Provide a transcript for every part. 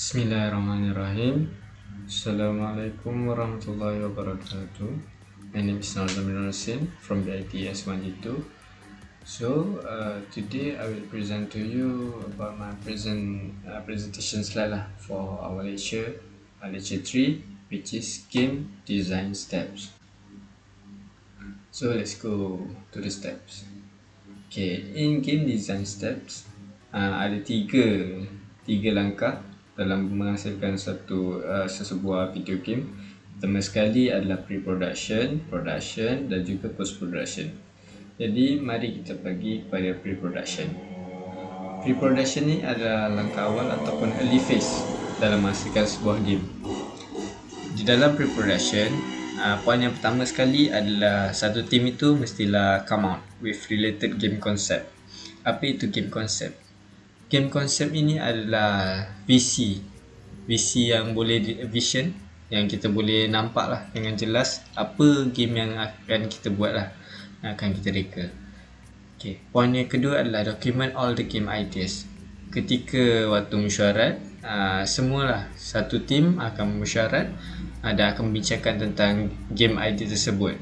Bismillahirrahmanirrahim. Assalamualaikum warahmatullahi wabarakatuh. My name is Nazam Rasin from the ITS 1G2. Today I will present to you about my presentation slide for our lecture 3, which is game design steps. So let's go to the steps. Okay, in game design steps ada tiga langkah dalam menghasilkan sebuah video game. Pertama sekali adalah pre-production, production dan juga post-production. Jadi mari kita pergi kepada pre-production. Pre-production ni adalah langkah awal ataupun early phase dalam menghasilkan sebuah game. Di dalam pre-production, poin yang pertama sekali adalah satu tim itu mestilah come out with related game concept. Apa itu game concept? Game concept ini adalah visi yang boleh vision, yang kita boleh nampak lah dengan jelas apa game yang akan kita buat lah, akan kita reka. Okay. Poin yang kedua adalah document all the game ideas. Ketika waktu mesyuarat, semualah satu tim akan mesyuarat dan akan membincangkan tentang game idea tersebut,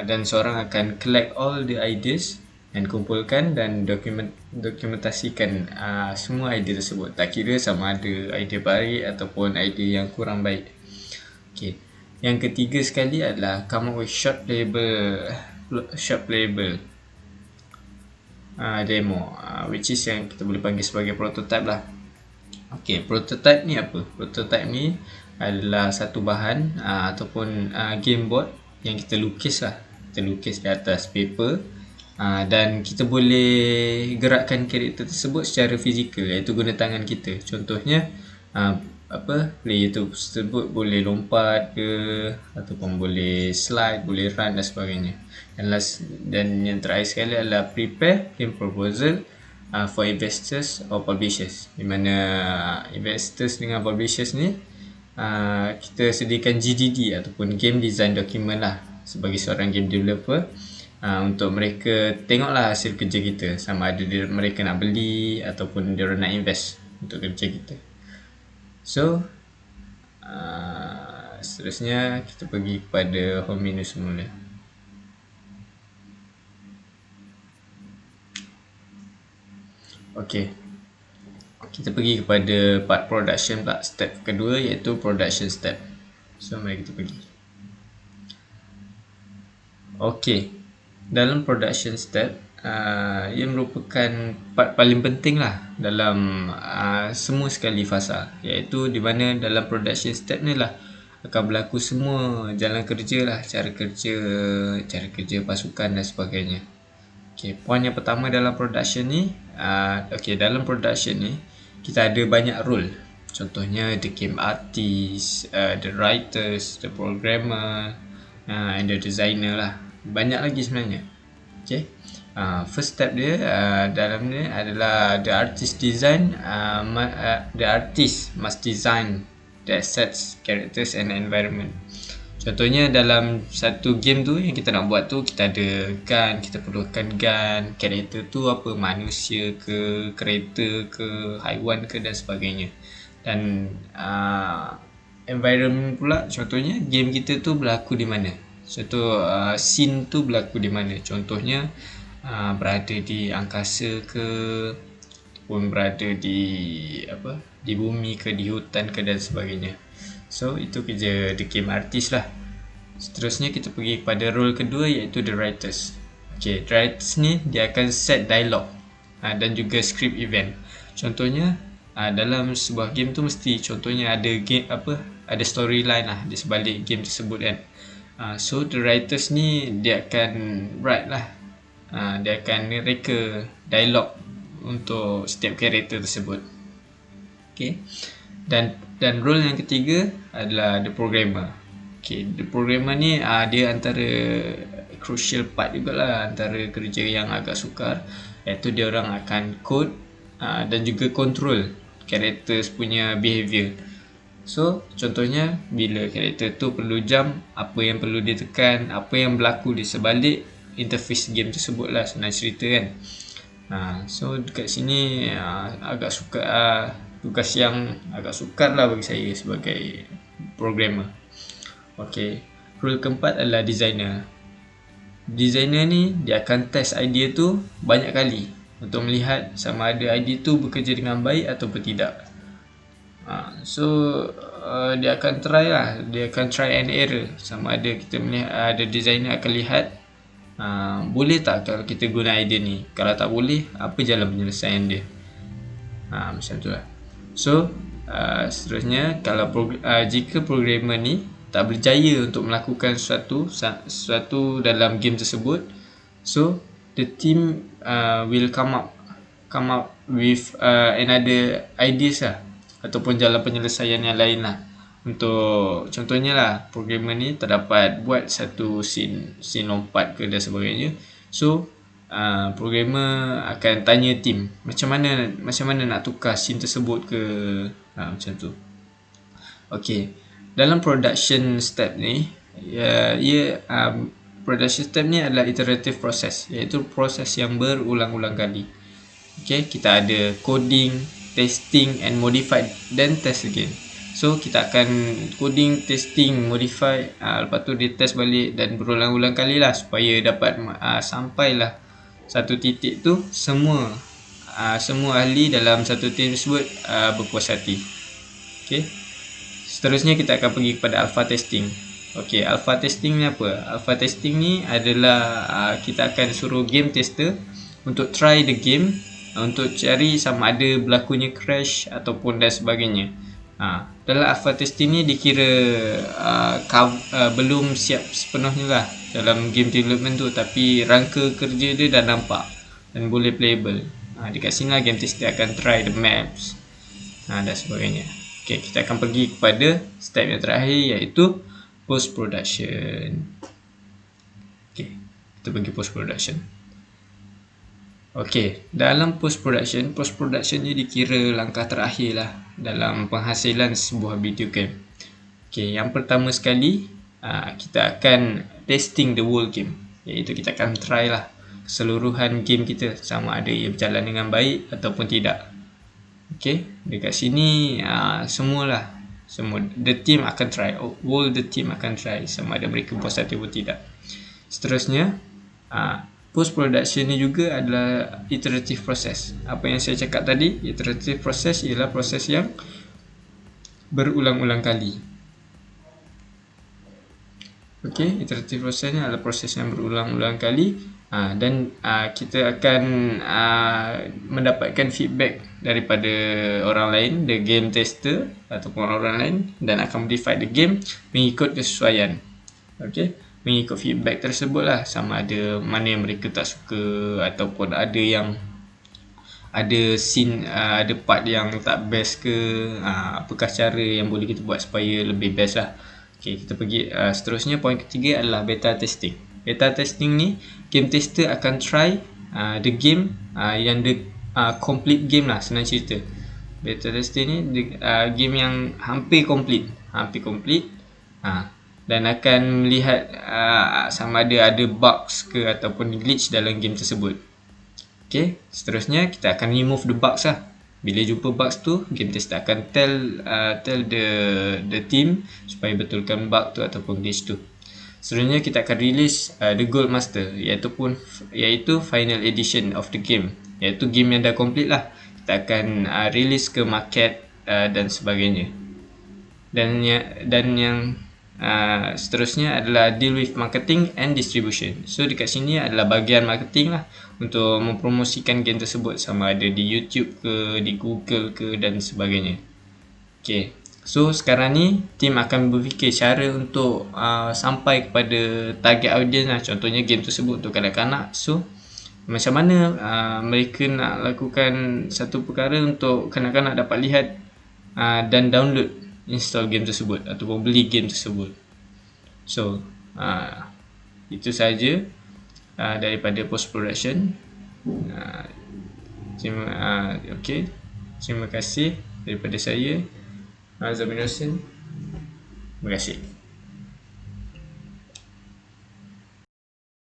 dan seorang akan collect all the ideas dan kumpulkan dan dokumentasikan semua idea tersebut, tak kira sama ada idea baik ataupun idea yang kurang baik. Okay. Yang ketiga sekali adalah come up with short playable demo, which is yang kita boleh panggil sebagai prototype lah. Okay, prototype ni apa? Prototype ni adalah satu bahan ataupun game board yang kita lukis lah. Kita lukis di atas paper, dan kita boleh gerakkan karakter tersebut secara fizikal, iaitu guna tangan kita. Contohnya player tersebut boleh lompat ke, ataupun boleh slide, boleh run dan sebagainya. Dan yang terakhir sekali adalah prepare game proposal for investors or publishers, di mana investors dengan publishers ni kita sediakan GDD ataupun game design document lah sebagai seorang game developer, untuk mereka tengoklah hasil kerja kita, sama ada mereka nak beli ataupun dia nak invest untuk kerja kita. So seterusnya kita pergi kepada home menu semula. Okay, kita pergi kepada part production pula, step kedua iaitu production step. So mari kita pergi. Okay, dalam production step, ia merupakan part paling penting lah dalam semua sekali fasa, iaitu di mana dalam production step ni lah akan berlaku semua jalan kerja lah, cara kerja pasukan dan sebagainya. Okay, poin yang pertama dalam production ni, dalam production ni kita ada banyak role. Contohnya the game artist, the writers, the programmer, and the designer lah. Banyak lagi sebenarnya. Okay. First step dia dalam ni adalah the artist must design the assets, characters and environment. Contohnya dalam satu game tu yang kita nak buat tu, kita ada gun, kita perlukan gun, karakter tu apa, manusia ke, kereta ke, haiwan ke dan sebagainya. Dan environment pula, contohnya game kita tu berlaku di mana, contoh scene tu berlaku di mana. Contohnya berada di angkasa ke, ataupun berada di bumi ke, di hutan ke dan sebagainya. So itu kerja the game artist lah. Seterusnya kita pergi kepada role kedua iaitu the writers. Okay, the writers ni dia akan set dialog dan juga script event. Contohnya dalam sebuah game tu mesti contohnya ada ada storyline lah di sebalik game tersebut kan. So the writers ni dia akan write lah, dia akan reka dialog untuk setiap karakter tersebut. Okay. Dan role yang ketiga adalah the programmer. Okay, the programmer ni dia antara crucial part jugalah, antara kerja yang agak sukar, iaitu dia orang akan code dan juga control karakter punya behavior. So contohnya bila karakter tu perlu jump, apa yang perlu dia tekan, apa yang berlaku di sebalik interface game tersebut lah, senang cerita kan. So dekat sini agak suka tugas yang agak sukar lah bagi saya sebagai programmer. Okey, role keempat adalah designer. Designer ni dia akan test idea tu banyak kali untuk melihat sama ada idea tu bekerja dengan baik ataupun tidak. So dia akan try lah, dia akan try and error. Sama ada kita melihat, ada designer akan lihat boleh tak kalau kita guna idea ni. Kalau tak boleh, apa jalan penyelesaian dia. Macam tu lah. So seterusnya, kalau jika programmer ni tak berjaya untuk melakukan sesuatu dalam game tersebut, so the team will come up with another ideas lah, ataupun jalan penyelesaian yang lain lah. Untuk contohnya lah, programmer ni terdapat buat satu scene lompat ke dan sebagainya. So programmer akan tanya team macam mana nak tukar scene tersebut ke, macam tu. Okay, dalam production step ni, production step ni adalah iterative process, iaitu proses yang berulang-ulang kali. Okay, kita ada coding, testing and modify, then test again. So kita akan coding, testing, modify, lepas tu dia test balik dan berulang-ulang kali lah, supaya dapat sampailah satu titik tu semua ahli dalam satu team tersebut berpuas hati. Okay, seterusnya kita akan pergi kepada alpha testing. Okay, alpha testing ni apa? Alpha testing ni adalah kita akan suruh game tester untuk try the game, untuk cari sama ada berlakunya crash ataupun dan sebagainya. Dalam alpha testing ni dikira belum siap sepenuhnya lah dalam game development tu, tapi rangka kerja dia dah nampak dan boleh playable. Dekat sini lah game tester akan try the maps dan sebagainya. Okay, kita akan pergi kepada step yang terakhir, iaitu post production. Okay, kita pergi post production. Okay, dalam post production ni dikira langkah terakhir lah dalam penghasilan sebuah video game. Okay, yang pertama sekali kita akan testing the whole game, iaitu kita akan try lah keseluruhan game kita sama ada ia berjalan dengan baik ataupun tidak. Okay, dekat sini semua the team akan try, all the team akan try sama ada mereka puas hati ataupun tidak. Seterusnya, post production ni juga adalah iterative process. Apa yang saya cakap tadi, iterative process ialah proses yang berulang-ulang kali. Okay, iterative process ni adalah proses yang berulang-ulang kali, dan kita akan mendapatkan feedback daripada orang lain, the game tester ataupun orang lain, dan akan modify the game mengikut kesesuaian. Okay, mengikut feedback tersebut lah, sama ada mana yang mereka tak suka ataupun ada scene, ada part yang tak best ke, apakah cara yang boleh kita buat supaya lebih best lah. Okay, kita pergi seterusnya, poin ketiga adalah beta testing. Beta testing ni, game tester akan try the game yang complete game lah, senang cerita. Beta testing ni game yang hampir complete, dan akan melihat sama ada bugs ke ataupun glitch dalam game tersebut. Okay, seterusnya kita akan remove the bugs lah. Bila jumpa bugs tu, game tester akan tell the team supaya betulkan bug tu ataupun glitch tu. Seterusnya kita akan release the gold master, iaitu final edition of the game, iaitu game yang dah complete lah. Kita akan release ke market dan sebagainya. Dan yang seterusnya adalah deal with marketing and distribution. So dekat sini adalah bahagian marketing lah, untuk mempromosikan game tersebut sama ada di YouTube ke, di Google ke dan sebagainya. Okay, so sekarang ni tim akan berfikir cara untuk sampai kepada target audience lah. Contohnya game tersebut untuk kanak-kanak. So macam mana mereka nak lakukan satu perkara untuk kanak-kanak dapat lihat dan download, install game tersebut ataupun beli game tersebut. So itu saja daripada post production. Terima kasih daripada saya, Zamin Hussein. Terima kasih.